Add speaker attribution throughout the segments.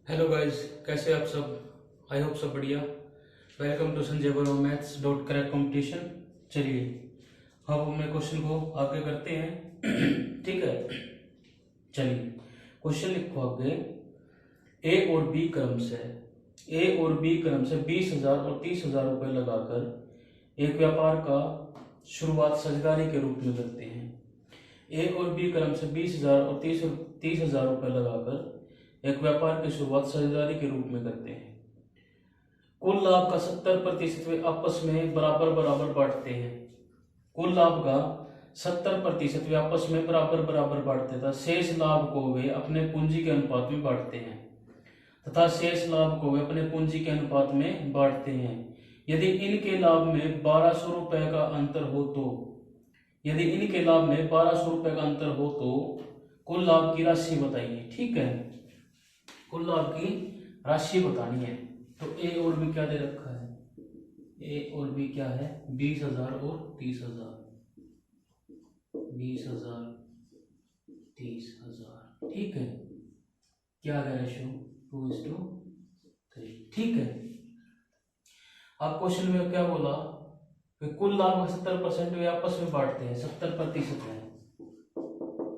Speaker 1: Hello guys, कैसे आप सब। आई होप सब बढ़िया। Welcome to Sanjay Varma maths dot crack competition. चलिए हम अपने क्वेश्चन को आगे करते हैं। ठीक है, चलिए क्वेश्चन लिखो आगे। ए और बी क्रम से 20,000 और 30,000 रुपये लगाकर एक व्यापार का शुरुआत साझेदारी के रूप में करते हैं। ए और बी क्रम से 20,000 और 30,000 रुपये लगाकर एक व्यापार की शुरुआत साझेदारी के रूप में करते हैं। कुल लाभ का 70% वे आपस में बराबर बराबर बांटते हैं। कुल लाभ का 70% वे आपस में बराबर बराबर बांटते तथा शेष लाभ को वे अपने पूंजी के अनुपात में बांटते हैं यदि इनके लाभ में 1200 रुपए का अंतर हो तो कुल लाभ की राशि बताइए। ठीक है, कुल लाभ की राशि बतानी है। तो ए और बी क्या दे रखा है? ए और बी क्या है? 20,000 और 30,000। 20,000 30,000। ठीक है, क्या है रेशियो? 2:3। ठीक है, अब क्वेश्चन में क्या बोला कि कुल लाभ का 70% वे आपस में बांटते हैं, 70% है।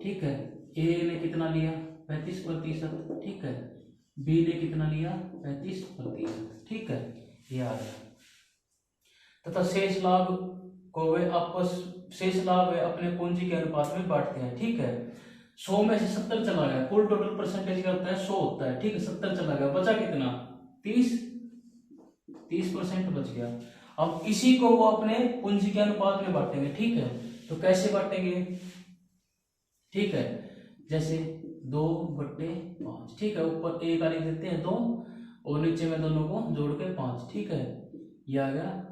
Speaker 1: ठीक है, ए ने कितना लिया? 35%। ठीक है, बी ने कितना लिया? 35%। ठीक है, ये आ गया। तथा शेष लाभ वे अपने पूंजी के अनुपात में बांटते हैं। ठीक है, 100 में से 70 चला गया। कुल टोटल परसेंटेज क्या होता है? 100 होता है। ठीक है, 70 चला गया, बचा कितना? 30% बच गया। अब इसी को वो अपने पूंजी के अनुपात में बांटेंगे। ठीक है, तो कैसे बांटेंगे? ठीक है, जैसे 2/5। ठीक है, ऊपर ए का लिख देते हैं 2 और नीचे में दोनों को जोड़ के 5। ठीक है, ये आ गया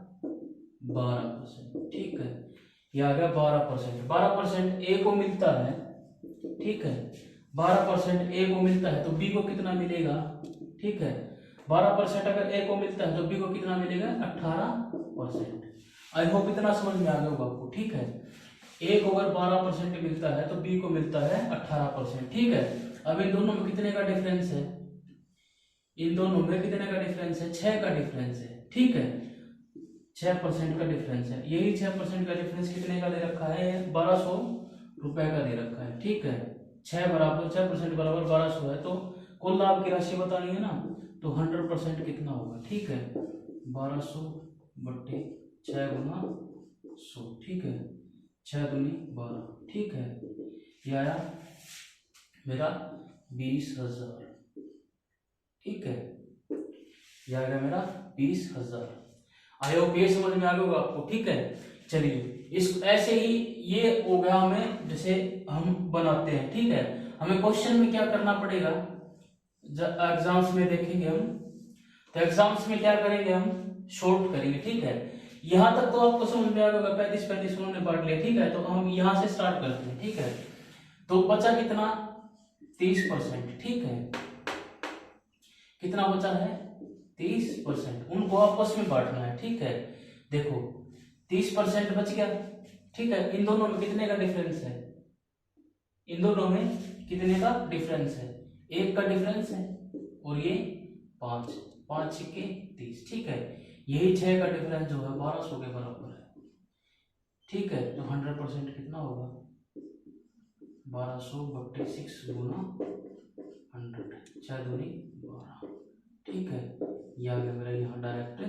Speaker 1: 12%। ठीक है, ये आ गया 12%। 12% ए को मिलता है। ठीक है, 12% ए को मिलता है तो बी को कितना मिलेगा? ठीक है, 12% अगर ए को मिलता है तो बी को कितना मिलेगा? 18%। आई होप इतना समझ में आ गया होगा आपको। ठीक है, ए को अगर 12% मिलता है तो बी को मिलता है 18%। ठीक है, अब इन दोनों में कितने का डिफरेंस है? इन दोनों में कितने का डिफरेंस है? 6 का डिफरेंस है। ठीक है, 6% का डिफरेंस है। यही 6% का डिफरेंस कितने का दे रखा है? 1200 रुपए का दे रखा है। ठीक है, 6% बराबर 1200 है। तो कुल लाभ की राशि बतानी है ना, तो 100% कितना होगा? ठीक है, 1200/6 × 100। ठीक है, 6 दूनी 12। ठीक है, ये आया मेरा 20,000। ठीक है, ये आएगा मेरा 20,000। आई होप ये समझ में आ गया होगा आपको। ठीक है, चलिए इस ऐसे ही ये हो गया हमें जैसे हम बनाते हैं। ठीक है, हमें क्वेश्चन में क्या करना पड़ेगा? एग्जाम्स में देखेंगे हम, तो एग्जाम्स में क्या करेंगे? हम शॉर्ट करेंगे। ठीक है, यहां तक तो आपको समझ में आ गया, 35 उन्होंने बांट लिया। ठीक है, तो हम यहां से स्टार्ट करते हैं। ठीक है, तो बचा कितना? 30%। ठीक है, कितना बचा है? 30%। उनको आपस में बांटना है। ठीक है, देखो 30% बच गया। ठीक है, इन दोनों में कितने का डिफरेंस है? इन दोनों में कितने का डिफरेंस है? 1 का डिफरेंस है और ये 5। 5 6 30। ठीक है, यही 6 का डिफरेंस जो है 1200 के बराबर है। ठीक है, तो 100% कितना होगा? 1200/6 गुना 100। 6 दूनी 12। ठीक है, ये आ गया मेरा यहाँ डायरेक्ट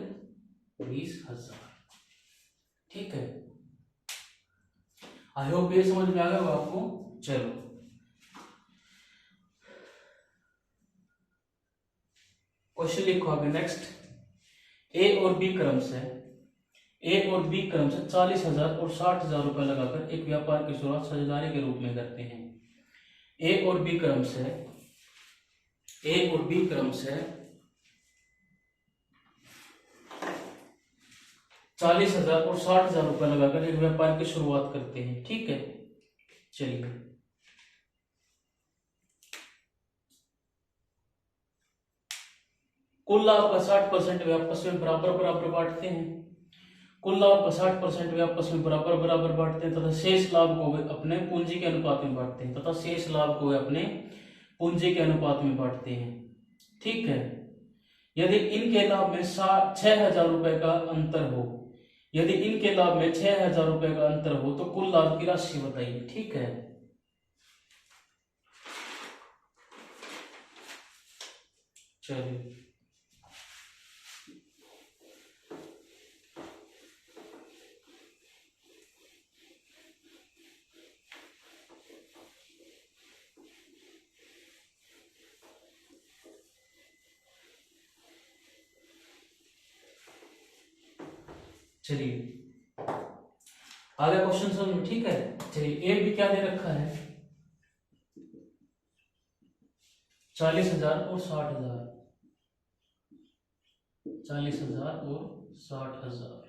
Speaker 1: 20,000। ठीक है, आई होप ये समझ में आ गया आपको। चलो क्वेश्चन लिखो आगे नेक्स्ट। ए और बी क्रम से 40,000 और 60,000 रुपए लगाकर एक व्यापार की शुरुआत साझेदारी के रूप में करते हैं। ए और बी क्रम से 40,000 और 60,000 रुपए लगाकर एक व्यापार की शुरुआत करते हैं। ठीक है, चलिए कुल लाभ का 60% वे आपस में बराबर बराबर बांटते हैं। कुल लाभ का 60% वे आपस में बराबर बराबर बांटते हैं तथा शेष लाभ को वे अपने पूंजी के अनुपात में बांटते हैं। ठीक है। यदि इनके लाभ में 6,000 रुपए का अंतर हो, यदि इनके लाभ में 6,000 रुपए का अंतर हो तो कुल लाभ की राशि बताइए। ठीक है, चलिए चलिए आगे क्वेश्चन समझ में। ठीक है, चलिए ए भी क्या दे रखा है, 40,000 और 60,000, 40,000 और 60,000।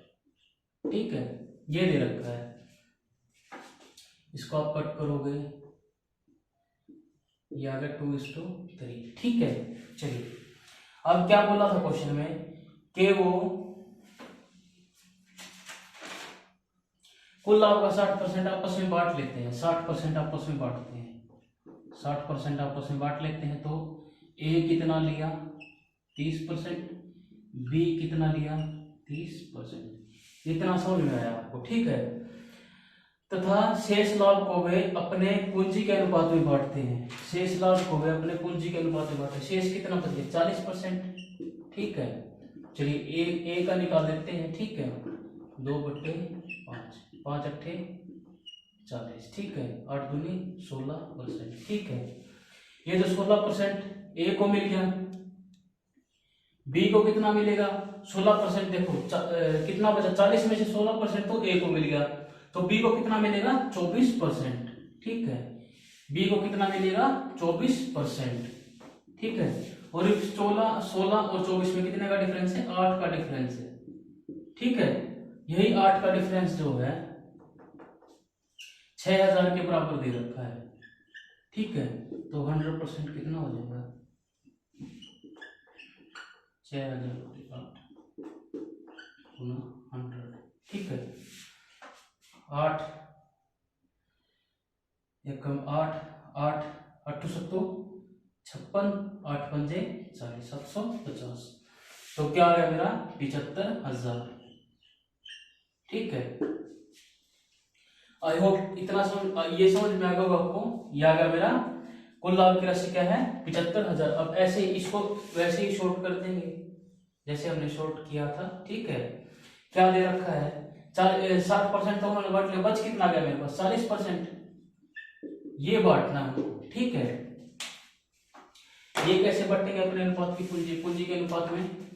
Speaker 1: ठीक है, ये दे रखा है, इसको आप कट करोगे, ये आ गया 2:3। ठीक है, चलिए अब क्या बोला था क्वेश्चन में कि वो कुल लाभ का 60% आपस में बांट लेते हैं, 60% आपस में बांटते हैं, 60% आपस में बांट लेते हैं। तो ए कितना लिया 30%, बी कितना लिया 30%। इतना समझ में आया आपको। ठीक है, तथा शेष लाभ को वे अपने पूंजी के अनुपात में बांटते हैं, शेष लाभ को वे अपने पूंजी के अनुपात में बांटते हैं। शेष कितना बच गया 40%। ठीक है, चलिए ए का निकाल देते हैं। ठीक है, 2/5, 5 अट्ठे 40। ठीक है, 8 दूनी 16%। ठीक है, ये जो 16% ए को मिल गया, बी को कितना मिलेगा 16%। देखो कितना बचा 40 में से 16% तो ए को मिल गया, तो बी को कितना मिलेगा 24%। ठीक है, बी को कितना मिलेगा 24%। ठीक है, और 16 और 24 में कितने का डिफरेंस है 8 का डिफरेंस है। ठीक है, यही 8 का डिफरेंस जो है 6,000 के बराबर दे रखा है। ठीक है, तो 100% कितना हो जाएगा 6,000 गुना 100। ठीक है, 8 एकम 8 8 8 सत्तो 56, 8 पंजे 40, 750। तो क्या आ गया मेरा 75,000। ठीक है, आई होप इतना ये समझ में आ गया होगा आपको। ये आ गया मेरा कुल लाभ की राशि क्या है 75,000। अब ऐसे इसको वैसे ही शॉर्ट कर देंगे जैसे हमने शॉर्ट किया था। ठीक है, क्या दे रखा है 60% तो उन्होंने बांट लिया, बच कितना गया मेरे पास 40%, ये बांटना है। ठीक है, ये कैसे बांटेंगे अपने अनुपात की पूंजी के अनुपात में।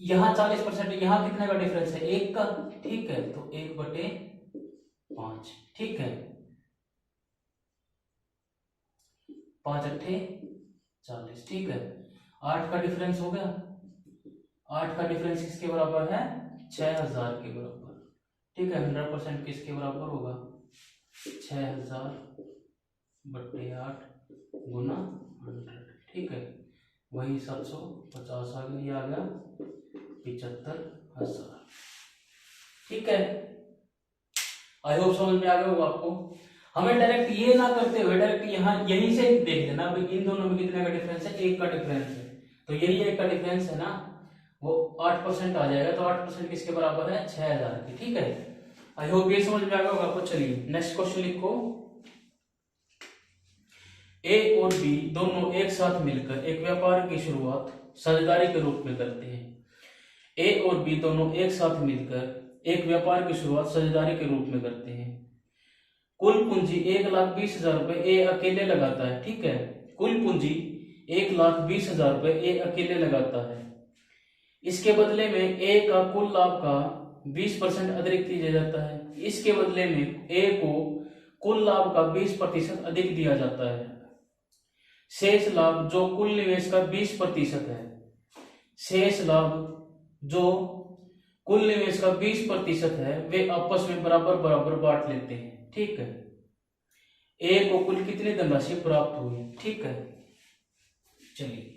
Speaker 1: यहाँ 40%, यहाँ कितने का डिफरेंस है 1 का। ठीक है, तो 1/5। ठीक है, 5 अट्ठे 40। ठीक है, 8 का डिफरेंस हो गया, 8 का डिफरेंस किसके बराबर है 6,000 के बराबर। ठीक है, 100% किसके बराबर होगा 6,000/8 गुना 100। ठीक है, वही 750 आ गया, ये आ गया 75,000। ठीक है, आई होप समझ में आ गया होगा आपको। हमें डायरेक्ट ये ना करते हुए डायरेक्ट यहाँ यहीं से देख लेना भाई इन दोनों में कितने का डिफरेंस है 1 का डिफरेंस है, तो यही 1 का डिफरेंस है ना, वो 8% आ जाएगा। तो 8% किसके बराबर है 6,000 की। ठीक है, आई होप ये समझ में आ गया होगा आपको। चलिए नेक्स्ट क्वेश्चन लिखो। ए और बी दोनों एक साथ मिलकर एक व्यापार की शुरुआत साझेदारी के रूप में करते हैं। ए और बी दोनों एक साथ मिलकर एक व्यापार की शुरुआत साझेदारी के रूप में करते हैं। कुल पूंजी 1,20,000 रुपए ए अकेले लगाता है। ठीक है, कुल पूंजी 1,20,000 रुपए ए अकेले लगाता है। इसके बदले में ए का कुल लाभ का 20% अतिरिक्त दिया जाता है। इसके बदले में ए को कुल लाभ का 20% अधिक दिया जाता है। शेष लाभ जो कुल निवेश का 20% है, शेष लाभ जो कुल निवेश का 20% है वे आपस में बराबर बराबर बांट लेते हैं। ठीक है, ए को कुल कितनी धनराशि प्राप्त हुई। ठीक है, चलिए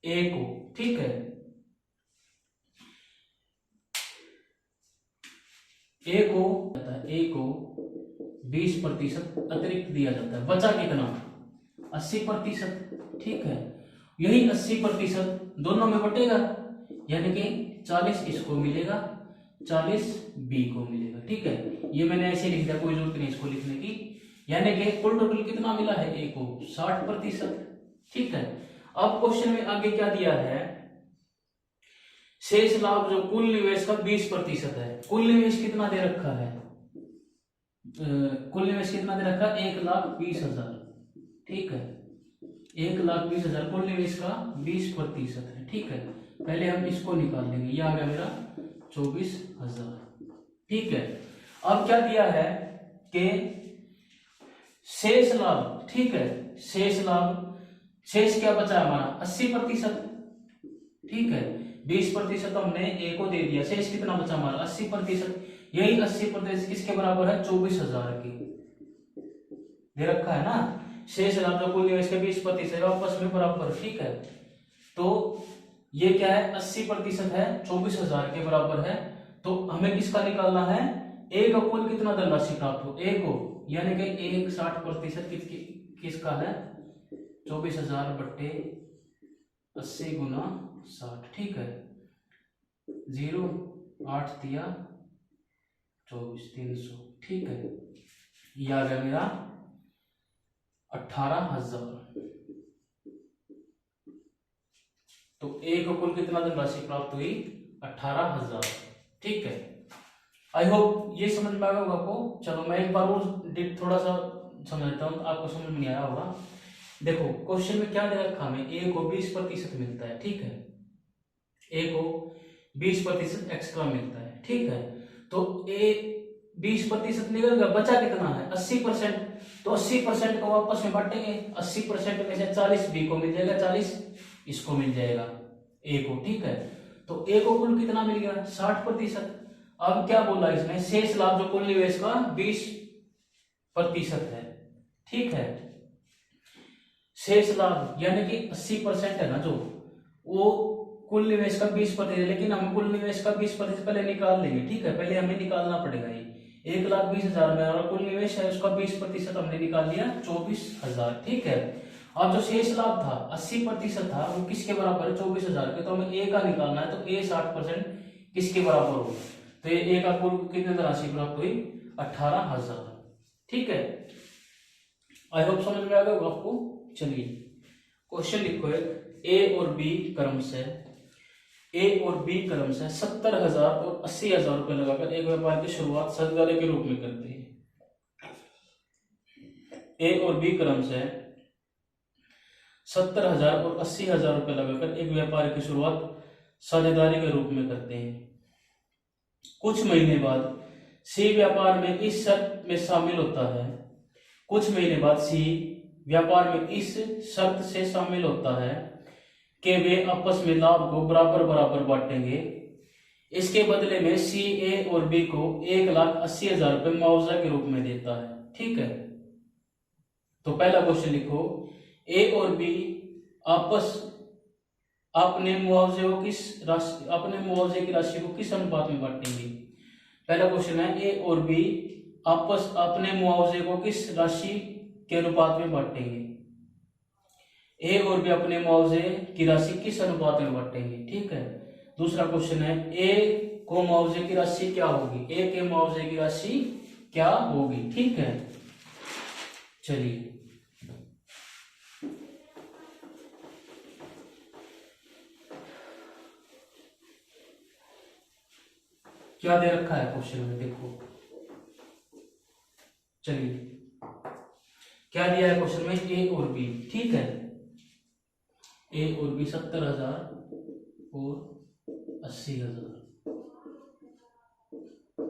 Speaker 1: ए को, ठीक है, ए को 20% अतिरिक्त दिया जाता है। बचा कितना? 80%, ठीक है। यही 80% दोनों में बटेगा, यानी कि 40 इसको मिलेगा, 40 बी को मिलेगा, ठीक है। ये मैंने ऐसे लिख दिया, कोई जरूरत नहीं इसको लिखने की। यानी कि कुल टोटल कितना मिला है ए को? 60%, ठीक है। अब क्वेश्चन में आगे क्या दिया है? शेष लाभ जो कुल निवेश का 20% है। कुल निवेश कितना दे रखा है? कुल निवेश कितना दे रखा है? 1,20,000, ठीक है। 1,20,000 कुल निवेश का 20% है, ठीक है। पहले हम इसको निकाल लेंगे, ये आ गया मेरा 24,000, ठीक है। अब क्या दिया है कि शेष लाभ, ठीक है, शेष लाभ, शेष क्या बचा हमारा? 80%, ठीक है। 20% हमने ए को दे दिया, शेष कितना बचा हमारा? 80%। यही 80% किसके बराबर है? 24,000 की दे रखा है ना। शेष लाभ जो कुल निवेश के 20% आपस में बराबर, ठीक है। तो ये क्या है? 80% है, 24,000 के बराबर है। तो हमें किसका निकालना है? ए का कुल कितना धनराशि प्राप्त हो? ए को, यानी कि 60% किसका है? 24,000 बट्टे 80 गुना 60, ठीक है। 0 8 दिया 24, 300, ठीक है। ये आ गया मेरा 18,000। तो ए को कुल कितना धनराशि प्राप्त हुई? 18,000, ठीक है। आई होप ये समझ में आ गया होगा आपको। चलो मैं एक बार और थोड़ा सा समझाता हूँ, आपको समझ में नहीं आया होगा। देखो क्वेश्चन में क्या दे रखा हमें? ए को 20% मिलता है, ठीक है। ए को 20% एक्स्ट्रा मिलता है, ठीक है। तो ए 20% निकल गया, बचा कितना है? 80%। तो 80% को आपस में बांटेंगे, 80% में से 40 बी को मिल जाएगा, 40 इसको मिल जाएगा ए को, ठीक है। तो ए को कुल कितना मिल गया? 60%। अब क्या बोला इसमें? शेष लाभ जो कुल निवेश का 20% है, ठीक है। शेष लाभ यानी कि 80% है ना, जो वो कुल निवेश का 20% है, लेकिन हम कुल निवेश का 20% पहले निकाल लेंगे, ठीक है। पहले हमें निकालना पड़ेगा। ये 1,20,000 में और कुल निवेश है, उसका 20% हमने निकाल लिया, 24,000, ठीक है। अब जो शेष लाभ था 80% था, वो किसके बराबर है? 24,000 के। तो हमें ए का निकालना है, तो ए 60% किसके बराबर होगा? तो ये ए का कुल कितनी राशि प्राप्त हुई? 18,000, ठीक है। आई होप समझ में आ गया आपको। चलिए क्वेश्चन लिखो एक, ए और बी क्रम से 70,000 और 80,000 रुपए लगाकर एक व्यापार की शुरुआत सौदेबाजी के रूप में करते हैं। ए और बी क्रम से 70,000 और 80,000 रुपए लगाकर एक व्यापार की शुरुआत साझेदारी के रूप में करते हैं। कुछ महीने बाद सी व्यापार में इस शर्त में शामिल होता है। कुछ महीने बाद सी व्यापार में इस शर्त से शामिल होता है कि वे आपस में लाभ को बराबर बराबर बांटेंगे। इसके बदले में सी ए और बी को 1,80,000 रुपए मुआवजा के रूप में देता है, ठीक है। तो पहला क्वेश्चन लिखो, ए और बी आपस अपने मुआवजे की राशि को किस अनुपात में बांटेंगे? पहला क्वेश्चन है, ए और बी आपस अपने मुआवजे को किस राशि के अनुपात में बांटेंगे? ए और बी अपने मुआवजे की राशि किस अनुपात में बांटेंगे, ठीक है। दूसरा क्वेश्चन है, ए को मुआवजे की राशि क्या होगी? ए के मुआवजे की राशि क्या होगी, ठीक है। चलिए क्या दे रखा है क्वेश्चन में, देखो। चलिए क्या दिया है क्वेश्चन में? ए और बी, ठीक है। ए और बी 70,000 और 80,000,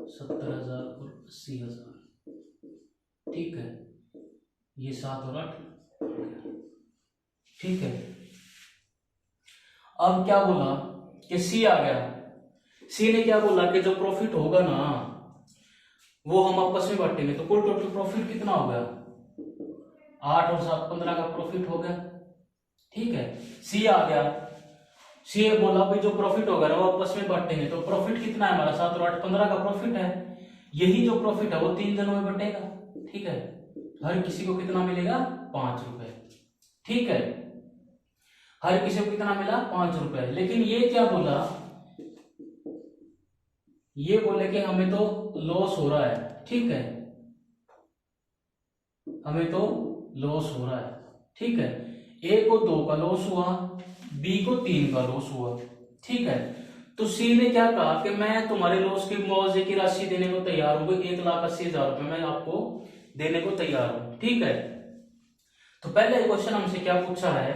Speaker 1: 70,000 और 80,000, ठीक है। ये 7 और 8, ठीक है। अब क्या बोला कि सी आ गया। सी ने क्या बोला कि जो प्रॉफिट होगा ना, वो हम आपस में बांटेंगे। तो कुल टोटल प्रॉफिट कितना हो गया? 8 और 7 15 का प्रॉफिट हो गया, ठीक है। सी आ गया। सी ए बोला भाई जो प्रॉफिट होगा ना वो आपस में बांटेंगे, तो प्रॉफिट कितना है हमारा 7 और 8 15 का प्रॉफिट है। यही जो प्रॉफिट है वो 3 जनों में बटेगा, ठीक है। हर किसी को कितना मिलेगा 5 रुपए, ठीक है। हर किसी को कितना मिला 5 रुपए। लेकिन ये क्या बोला, ये बोले कि हमें तो लॉस हो रहा है, ठीक है, हमें तो लॉस हो रहा है, ठीक है। ए को 2 का लॉस हुआ, बी को 3 का लॉस हुआ, ठीक है। तो सी ने क्या कहा कि मैं तुम्हारे लॉस की मुआवजे की राशि देने को तैयार हूं, 1,80,000 रुपए मैं आपको देने को तैयार हूं, ठीक है। तो पहले क्वेश्चन हमसे क्या पूछा है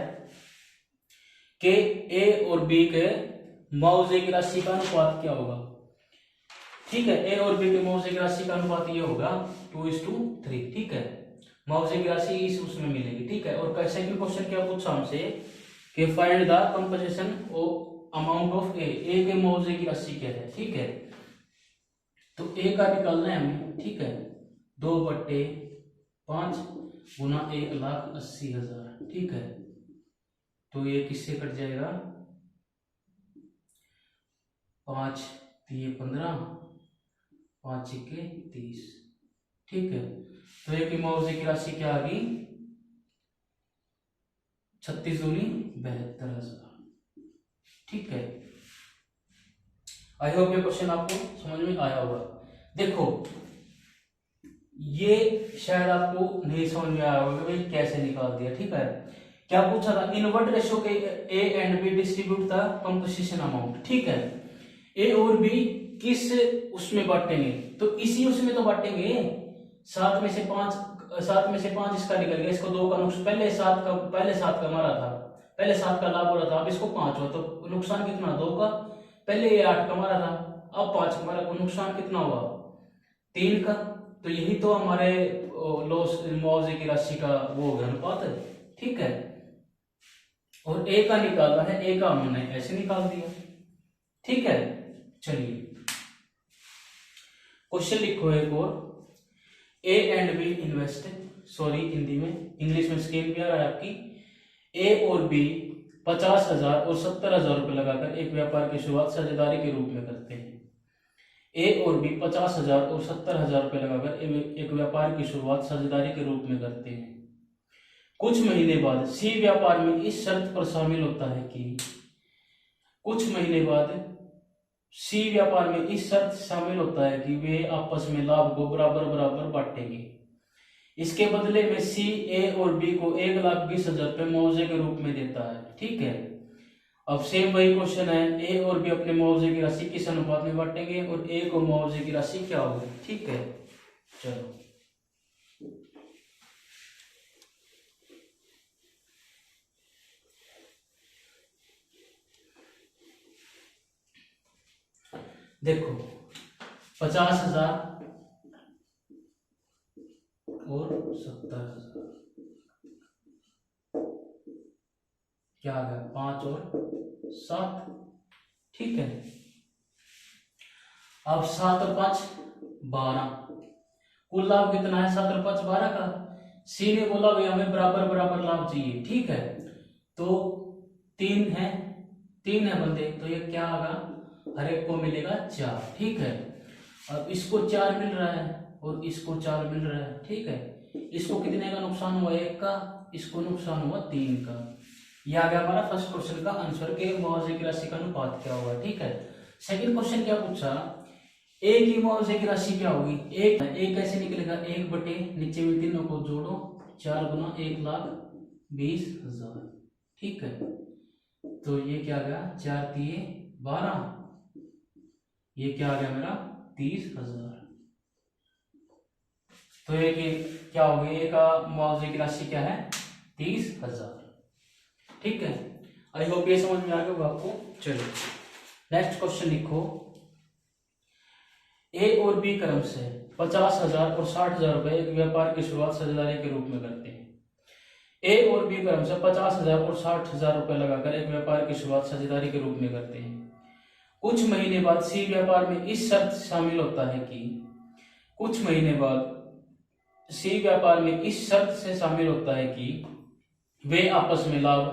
Speaker 1: कि ए और बी के मुआवजे की राशि का अनुपात क्या होगा, ठीक है। ए और बी के मुआवजे की राशि का अनुपात ये होगा 2:3, ठीक है। मुआवजे की राशि इस उसमें मिलेगी, ठीक है। और सेकंड क्वेश्चन क्या पूछा हमसे कि find the compensation of amount of a के मुआवजे की राशि क्या है, ठीक है। तो ए का निकालना है हमें, ठीक है। 2/5 गुना 1,80,000, ठीक है। तो ये किससे कट जाएगा, 5 3 15 5 6 30, ठीक है। तो एक मुआवजे की राशि क्या आ गई 36 दूनी 72,000, ठीक है। आई होप ये क्वेश्चन आपको समझ में आया होगा। देखो ये शायद आपको नहीं समझ में आया होगा भाई कैसे निकाल दिया, ठीक है। क्या पूछा था, इन व्हाट रेशियो के A and B distribute the composition amount, ठीक है। ए और बी किस उसमें बांटेंगे, तो इसी उसमें तो बांटेंगे। 7 में से 5 इसका निकल गया, इसको 2 का नुकसान, पहले 7 का मारा था, पहले 7 का लाभ हो रहा था, अब इसको 5 हुआ, तो नुकसान कितना 2 का। पहले ये 8 का मारा था, अब 5 का मारा, तो नुकसान कितना हुआ 3 का। तो यही तो हमारे लॉस मुआवजे की राशि का वो हो गया अनुपात है, ठीक है। और ए का निकालना है, ए का हमने ऐसे निकाल दिया, ठीक है। चलिए क्वेश्चन लिखो एक और, A and B invest, sorry Hindi में, इंग्लिश में स्केल भी आ रहा है आपकी। ए और बी 50,000 और 70,000 रुपए लगाकर एक व्यापार की शुरुआत साझेदारी के रूप में करते हैं। ए और बी 50,000 और 70,000 रुपए लगाकर एक व्यापार की शुरुआत साझेदारी के रूप में करते हैं। कुछ महीने बाद सी व्यापार में इस शर्त पर शामिल होता है कि कुछ महीने बाद सी व्यापार में इस शर्त शामिल होता है कि वे आपस में लाभ को बराबर बराबर बांटेंगे। इसके बदले में सी ए और बी को 1,20,000 रुपए मुआवजे के रूप में देता है, ठीक है। अब सेम वही क्वेश्चन है, ए और बी अपने मुआवजे की राशि किस अनुपात में बांटेंगे और ए को मुआवजे की राशि क्या होगी, ठीक है। चलो देखो 50,000 और 70,000 क्या आ गया 5 और 7, ठीक है। अब 7 और 5 12, कुल लाभ कितना है 7 और 5 12 का। सी ने बोला भाई हमें बराबर बराबर लाभ चाहिए, ठीक है। तो 3 है बंदे, तो ये क्या आगा हर एक को मिलेगा 4, ठीक है। अब इसको 4 मिल रहा है और इसको 4 मिल रहा है, ठीक है। इसको कितने का नुकसान हुआ 1 का, इसको नुकसान हुआ 3 का। यह आ गया हमारा फर्स्ट क्वेश्चन का आंसर के मुआवजे की राशि का अनुपात क्या होगा, ठीक है। सेकंड क्वेश्चन क्या पूछा, ए की मुआवजे की राशि क्या होगी। एक कैसे निकलेगा 1 बटे नीचे में तीनों को जोड़ो 4 गुना 1,20,000, ठीक है। तो ये क्या आ गया 4 3 12, ये क्या आ गया मेरा 30,000। तो ये क्या हो गया, ए का मुआवजे की राशि क्या है 30,000, ठीक है। आई होप ये समझ में आ गया होगा आपको। चलो नेक्स्ट क्वेश्चन लिखो, ए और बी क्रम से 50,000 और 60,000 रुपए एक व्यापार की शुरुआत साझेदारी के रूप में करते हैं। ए और बी क्रम से 50,000 और 60,000 रुपए लगाकर एक व्यापार की शुरुआत साझेदारी के रूप में करते हैं। कुछ महीने बाद सी व्यापार में इस शर्त शामिल होता है कि कुछ महीने बाद सी व्यापार में इस शर्त से शामिल होता है कि वे आपस में लाभ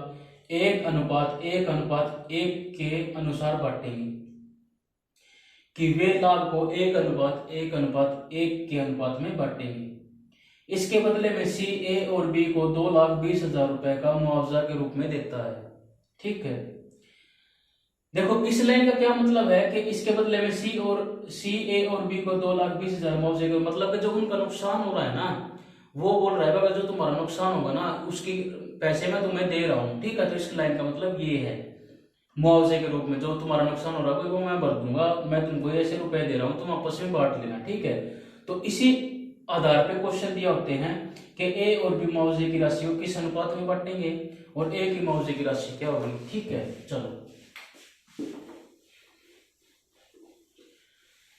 Speaker 1: 1:1:1 के अनुसार बांटेंगे, कि वे लाभ को 1:1:1 के अनुपात में बांटेंगे। इसके बदले में सी ए और बी को 2,20,000 रुपए का मुआवजा के रूप में देता है। ठीक है, देखो इस लाइन का क्या मतलब है कि इसके बदले में सी ए और बी को 2,20,000 मुआवजे का मतलब जो उनका नुकसान हो रहा है ना, वो बोल रहा है अगर जो तुम्हारा नुकसान होगा ना उसकी पैसे मैं तुम्हें दे रहा हूँ। ठीक है, तो इस लाइन का मतलब ये है, मुआवजे के रूप में जो तुम्हारा नुकसान हो रहा है वो मैं भर दूंगा, मैं तुमको ऐसे रुपए दे रहा हूँ, तुम आपस में बांट लेना। ठीक है, तो इसी आधार पे क्वेश्चन दिया होते हैं कि ए और बी मुआवजे की राशि को किस अनुपात में बांटेंगे और ए की मुआवजे की राशि क्या होगी। ठीक है, चलो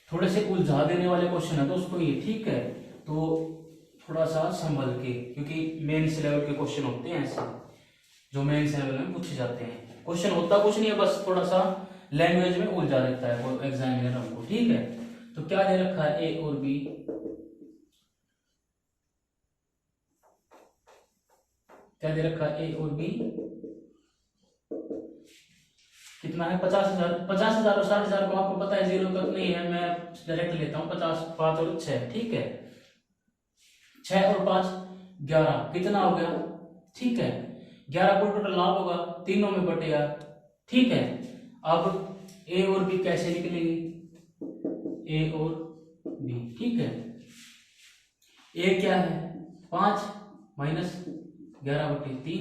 Speaker 1: थोड़े से उलझा देने वाले क्वेश्चन है दोस्तों ये। ठीक है, तो थोड़ा सा संभल के, क्योंकि मेंस लेवल के क्वेश्चन होते हैं ऐसे जो मेंस लेवल में पूछे जाते हैं। क्वेश्चन होता कुछ नहीं है, बस थोड़ा सा लैंग्वेज में उलझा देता है वो एग्जामिनर हमको। ठीक है, तो क्या दे रखा है ए और बी, क्या दे रखा है ए और बी, कितना है 50,000। 50,000 और 60,000 को आपको पता है जीरो तक नहीं है, मैं डायरेक्ट लेता हूं 50, 5 और 6। ठीक है, 6 और 5 11, कितना हो गया। ठीक है, 11 को टोटल लाभ होगा, तीनों में बटेगा। ठीक है, अब ए और बी कैसे निकलेंगे, ए और बी। ठीक है, ए क्या है 5 माइनस 11/3,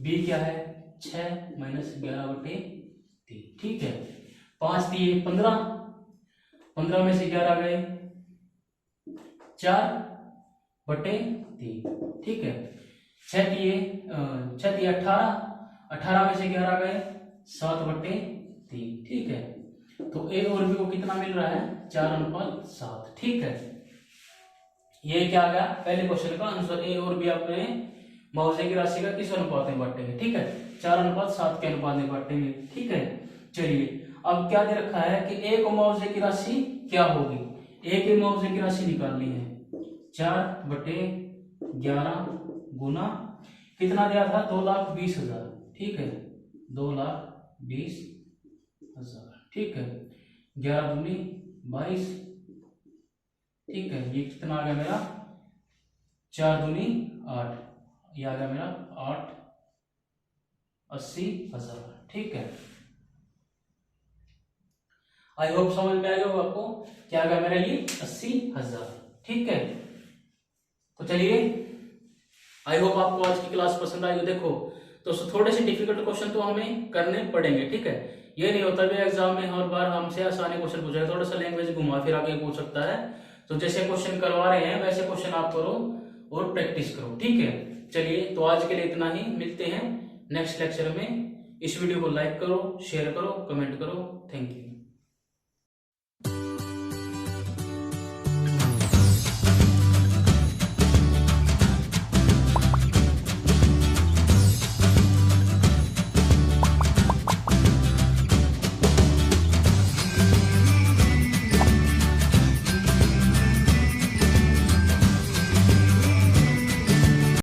Speaker 1: बी क्या है 6 माइनस 11/3। ठीक है, 5 दिए 15, 15 में से 11 गए 4/3। ठीक है, 6 दिए 18, 18 में से 11 गए 7/3। ठीक है, तो ए और बी को कितना मिल रहा है 4:7। ठीक है, ये क्या आ गया पहले क्वेश्चन का आंसर, ए और बी अपने मुआवजे की राशि का किस अनुपात में बांटेंगे। ठीक है, 4:7 के अनुपात में बांटेंगे। ठीक है, चलिए अब क्या दे रखा है कि ए को मुआवजे की राशि क्या होगी, ए के मुआवजे की राशि निकालनी है 4/11 गुना कितना दिया था 2,20,000। ठीक है, 2,20,000। ठीक है, 11 दूनी 22। ठीक है, ये कितना आ गया मेरा 4 दूनी 8, ये आ गया मेरा 8,80,000। ठीक है, आई होप समझ में आएगा आपको, क्या आ गया मेरा ये 80,000। ठीक है, तो चलिए आई होप आपको आज की क्लास पसंद आई। देखो तो थोड़े से डिफिकल्ट क्वेश्चन तो हमें करने पड़ेंगे। ठीक है, ये नहीं होता भी एग्जाम में हर बार हमसे आसानी क्वेश्चन पूछा है, थोड़ा सा लैंग्वेज घुमा फिरा के पूछ सकता है। तो जैसे क्वेश्चन करवा रहे हैं वैसे क्वेश्चन आप करो और प्रैक्टिस करो। ठीक है, चलिए तो आज के लिए इतना ही, मिलते हैं नेक्स्ट लेक्चर में। इस वीडियो को लाइक करो, शेयर करो, कमेंट करो। Thank you.